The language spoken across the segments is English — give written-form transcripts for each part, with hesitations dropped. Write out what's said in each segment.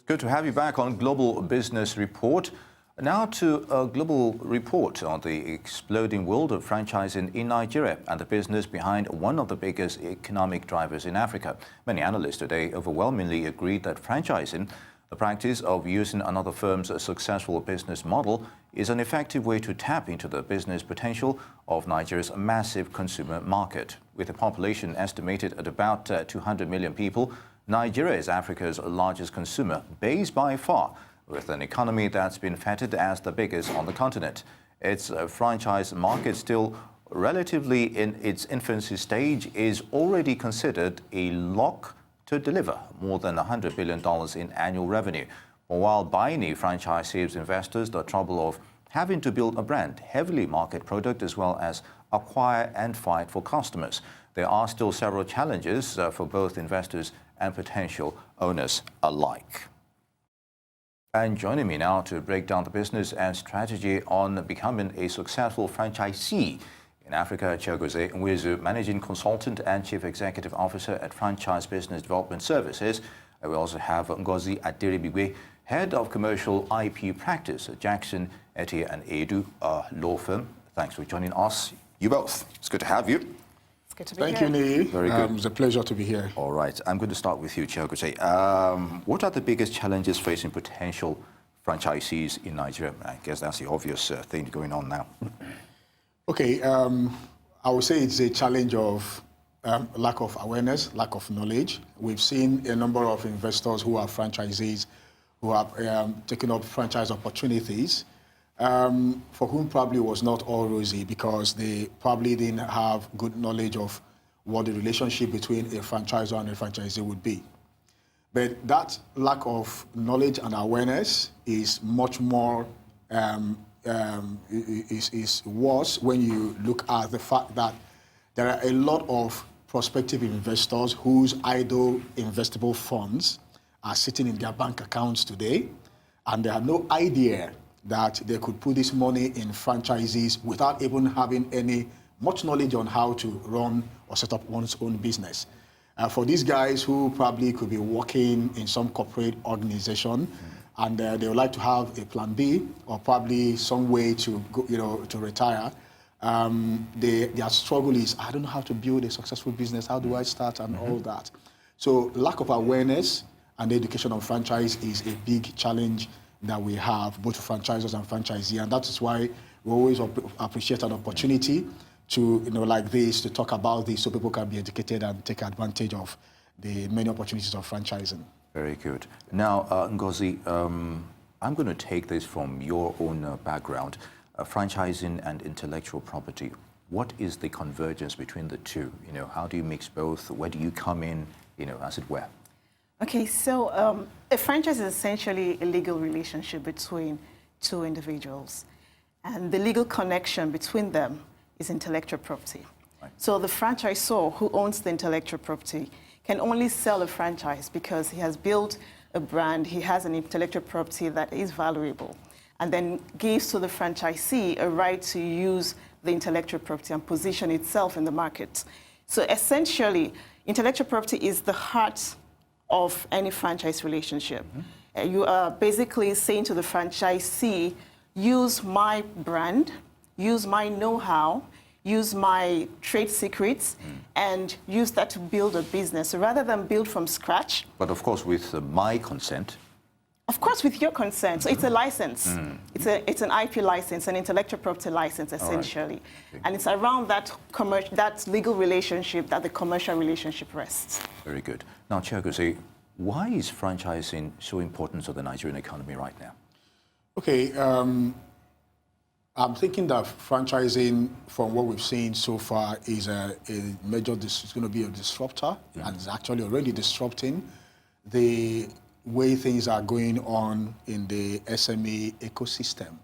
Good to have you back on Global Business Report. Now to a global report on the exploding world of franchising in Nigeria and the business behind one of the biggest economic drivers in Africa. Many analysts today overwhelmingly agree that franchising, the practice of using another firm's successful business model, is an effective way to tap into the business potential of Nigeria's massive consumer market. With a population estimated at about 200 million people, Nigeria is Africa's largest consumer base by far, with an economy that's been feted as the biggest on the continent. Its franchise market, still relatively in its infancy stage, is already considered a lock to deliver more than $100 billion in annual revenue. While buying a franchise saves investors the trouble of having to build a brand, heavily market product, as well as acquire and fight for customers, there are still several challenges for both investors and potential owners alike. And joining me now to break down the business and strategy on becoming a successful franchisee in Africa, Chiagozie Nwizu, Managing Consultant and Chief Executive Officer at Franchise Business Development Services. We also have Ngozi Aderibigbe, Head of Commercial IP Practice at Jackson, Etty and Edu law firm. Thanks for joining us, you both. It's good to have you. Good to be here. Thank you, Nii. Very good. It's a pleasure to be here. All right. I'm going to start with you, Chiagozie. What are the biggest challenges facing potential franchisees in Nigeria? I guess that's the obvious thing going on now. Okay. I would say it's a challenge of lack of awareness, lack of knowledge. We've seen a number of investors who are franchisees who have taken up franchise opportunities for whom probably was not all rosy because they probably didn't have good knowledge of what the relationship between a franchisor and a franchisee would be. But that lack of knowledge and awareness is much more is worse when you look at the fact that there are a lot of prospective investors whose idle investable funds are sitting in their bank accounts today, and they have no idea that they could put this money in franchisees without even having any much knowledge on how to run or set up one's own business. For these guys who probably could be working in some corporate organization, and they would like to have a plan B or probably some way to go, to retire, their struggle is, I don't know how to build a successful business. How do I start and all that? So lack of awareness and education on franchise is a big challenge that we have, both franchisors and franchisee, and that is why we always appreciate an opportunity to, like this, to talk about this so people can be educated and take advantage of the many opportunities of franchising. Very good. Now, Ngozi, I'm going to take this from your own background, franchising and intellectual property. What is the convergence between the two? How do you mix both? Where do you come in, as it were? Okay, so a franchise is essentially a legal relationship between two individuals. And the legal connection between them is intellectual property. Right. So the franchisor who owns the intellectual property can only sell a franchise because he has built a brand, he has an intellectual property that is valuable, and then gives to the franchisee a right to use the intellectual property and position itself in the market. So essentially, intellectual property is the heart of any franchise relationship. You are basically saying to the franchisee, use my brand, use my know-how, use my trade secrets, and use that to build a business. So rather than build from scratch. But of course, with my consent. Of course, with your consent. So it's a license. It's an IP license, an intellectual property license, essentially. Right. Okay. And it's around that legal relationship that the commercial relationship rests. Very good. Now, Chiagozie, why is franchising so important to the Nigerian economy right now? Okay, I'm thinking that franchising, from what we've seen so far, is a major, it's going to be a disruptor, and it's actually already disrupting the way things are going on in the SME ecosystem.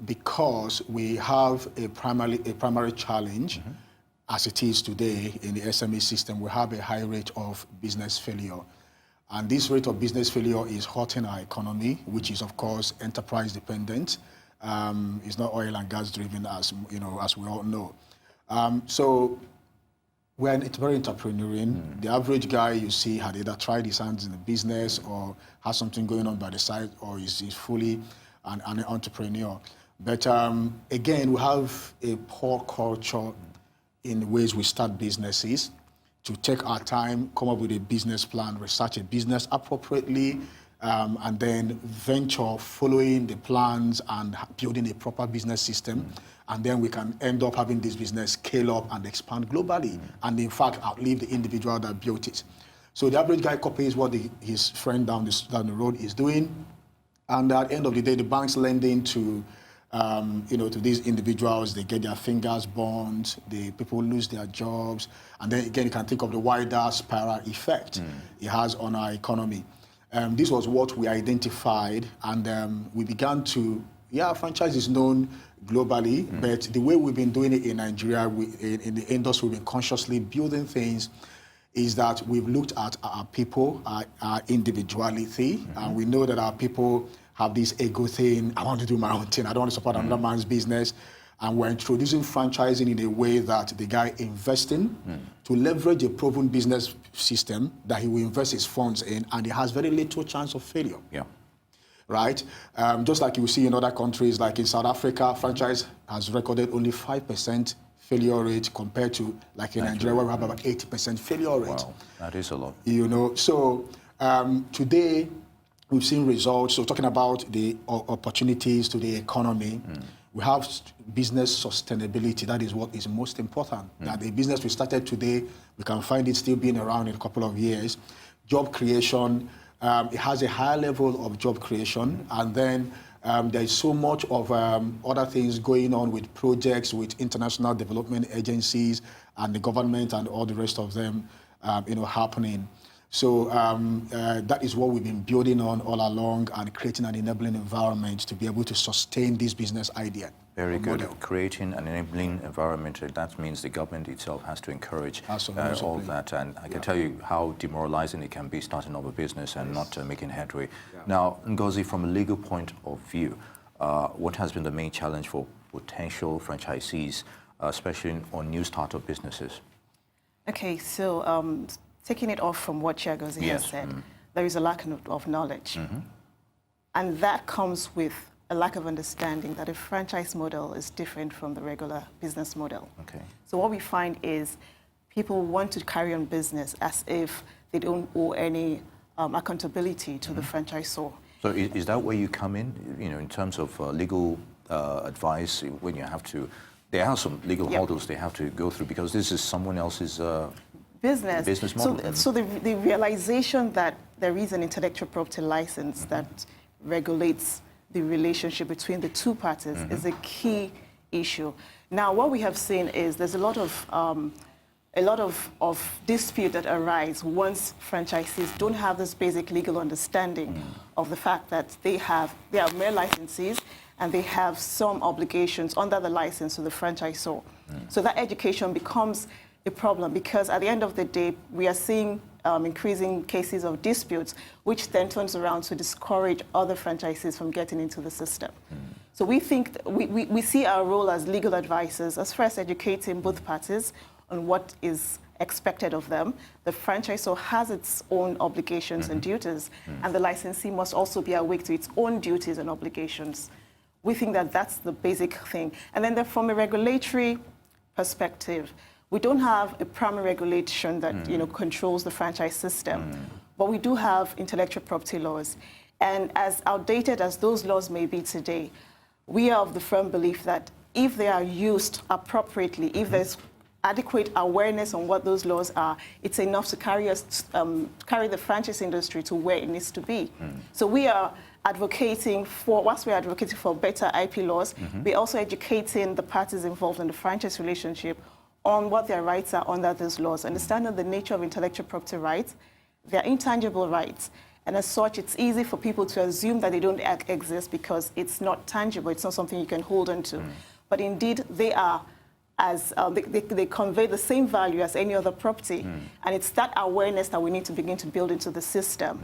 Because we have a primary challenge, as it is today in the SME system, we have a high rate of business failure. And this rate of business failure is hurting our economy, which is, of course, enterprise dependent. It's not oil and gas driven, as we all know. So Well, it's very entrepreneurial. The average guy you see had either tried his hands in the business or has something going on by the side, or is fully an entrepreneur. But again, we have a poor culture in ways we start businesses, to take our time, come up with a business plan, research a business appropriately, and then venture following the plans and building a proper business system. And then we can end up having this business scale up and expand globally, and in fact outlive the individual that built it. So the average guy copies what his friend down the road is doing, and at the end of the day, the bank's lending to to these individuals. They get their fingers burned, the people lose their jobs, and then again you can think of the wider spiral effect it has on our economy. This was what we identified, and we began to, franchise is known globally, but the way we've been doing it in Nigeria, in the industry, we've been consciously building things, is that we've looked at our people, our individuality, and we know that our people have this ego thing. I want to do my own thing. I don't want to support another man's business. And we're introducing franchising in a way that the guy invests in to leverage a proven business system that he will invest his funds in, and he has very little chance of failure. Yeah. Right? Just like you see in other countries, like in South Africa, franchise has recorded only 5% failure rate compared to, like in Nigeria, where we have about 80% failure rate. Wow, that is a lot. So today we've seen results. So talking about the opportunities to the economy, we have business sustainability. That is what is most important. That the business we started today, we can find it still being around in a couple of years. Job creation, it has a higher level of job creation, and then there's so much of other things going on with projects, with international development agencies and the government and all the rest of them, happening. So that is what we've been building on all along, and creating an enabling environment to be able to sustain this business idea. Very good. Creating an enabling environment, that means the government itself has to encourage all that. And I can tell you how demoralizing it can be starting up a business and not making headway. Now, Ngozi, from a legal point of view, what has been the main challenge for potential franchisees, especially on new startup businesses? Okay, so taking it off from what Chiagozie has said, there is a lack of knowledge. And that comes with a lack of understanding that a franchise model is different from the regular business model. Okay. So what we find is people want to carry on business as if they don't owe any accountability to the franchisor. So is that where you come in, in terms of legal advice, when you have to, there are some legal hurdles they have to go through, because this is someone else's business model. So the realization that there is an intellectual property license that regulates the relationship between the two parties is a key issue. Now, what we have seen is there's a lot of dispute that arise once franchisees don't have this basic legal understanding of the fact that they are mere licensees and they have some obligations under the license to the franchisor. So that education becomes a problem, because at the end of the day, we are seeing increasing cases of disputes, which then turns around to discourage other franchisees from getting into the system. So we think we see our role as legal advisors as first educating both parties on what is expected of them. The franchisor has its own obligations and duties, and the licensee must also be awake to its own duties and obligations. We think that that's the basic thing. And then from a regulatory perspective, we don't have a primary regulation that controls the franchise system, but we do have intellectual property laws. And as outdated as those laws may be today, we are of the firm belief that if they are used appropriately, if there's adequate awareness on what those laws are, it's enough to carry the franchise industry to where it needs to be. So we are advocating for, whilst we're advocating for better IP laws, we're also educating the parties involved in the franchise relationship on what their rights are under those laws, understanding the nature of intellectual property rights. They're intangible rights, and as such, it's easy for people to assume that they don't exist because it's not tangible, it's not something you can hold on to. But indeed, they are, they convey the same value as any other property, and it's that awareness that we need to begin to build into the system.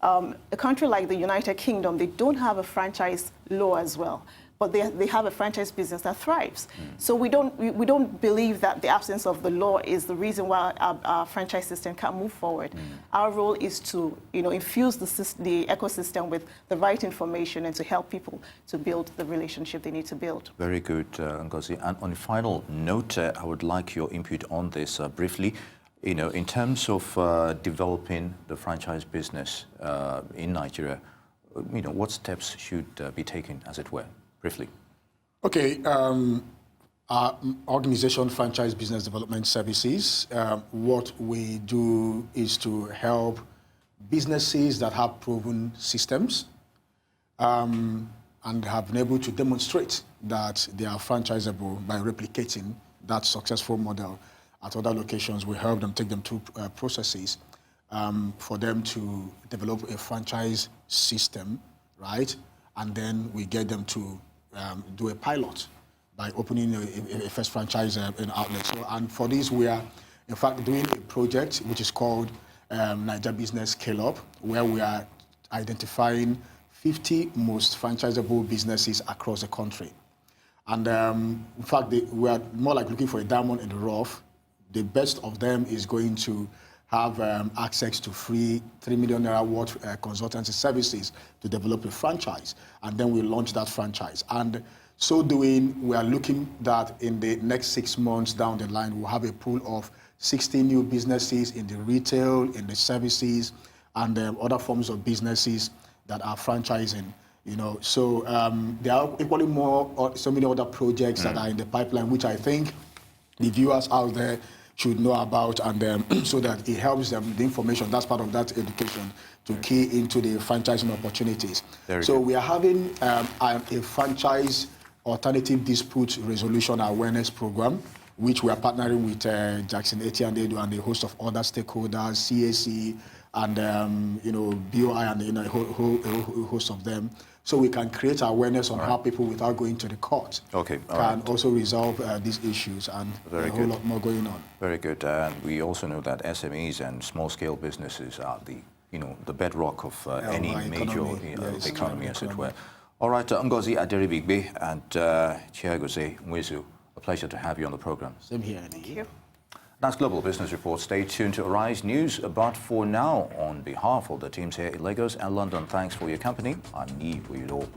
A country like the United Kingdom, they don't have a franchise law as well, but they have a franchise business that thrives. So we don't believe that the absence of the law is the reason why our franchise system can't move forward. Our role is to infuse the ecosystem with the right information and to help people to build the relationship they need to build. Very good, Ngozi. And on a final note, I would like your input on this briefly. In terms of developing the franchise business in Nigeria, what steps should be taken, as it were, briefly? Okay, our organization, Franchise Business Development Services, what we do is to help businesses that have proven systems and have been able to demonstrate that they are franchisable by replicating that successful model at other locations. We help them take them through processes for them to develop a franchise system, right? And then we get them to do a pilot by opening a first franchise outlet. So, and for this, we are, in fact, doing a project which is called Niger Business Scale Up, where we are identifying 50 most franchisable businesses across the country. And in fact, we are more like looking for a diamond in the rough. The best of them is going to have access to free 3 million naira worth consultancy services to develop a franchise. And then we launch that franchise. And so doing, we are looking that in the next 6 months down the line, we'll have a pool of 60 new businesses in the retail, in the services, and other forms of businesses that are franchising. So there are equally so many other projects that are in the pipeline, which I think the viewers out there should know about, and so that it helps them, the information, that's part of that education, to key into the franchising opportunities. So we are having a franchise alternative dispute resolution awareness program, which we are partnering with Jackson Etienne and a host of other stakeholders, CAC, and BOI, and a whole host of them, so we can create awareness on how people, without going to the court, can also resolve these issues, and a whole lot more going on. Very good. And we also know that SMEs and small-scale businesses are the bedrock of any major economy, as it were. All right, Ngozi, Aderibigbe, and Chiagozie, Nwizu, a pleasure to have you on the program. Same here. Thank you. That's Global Business Report. Stay tuned to Arise News. But for now, on behalf of the teams here in Lagos and London, thanks for your company. I'm Nwizu.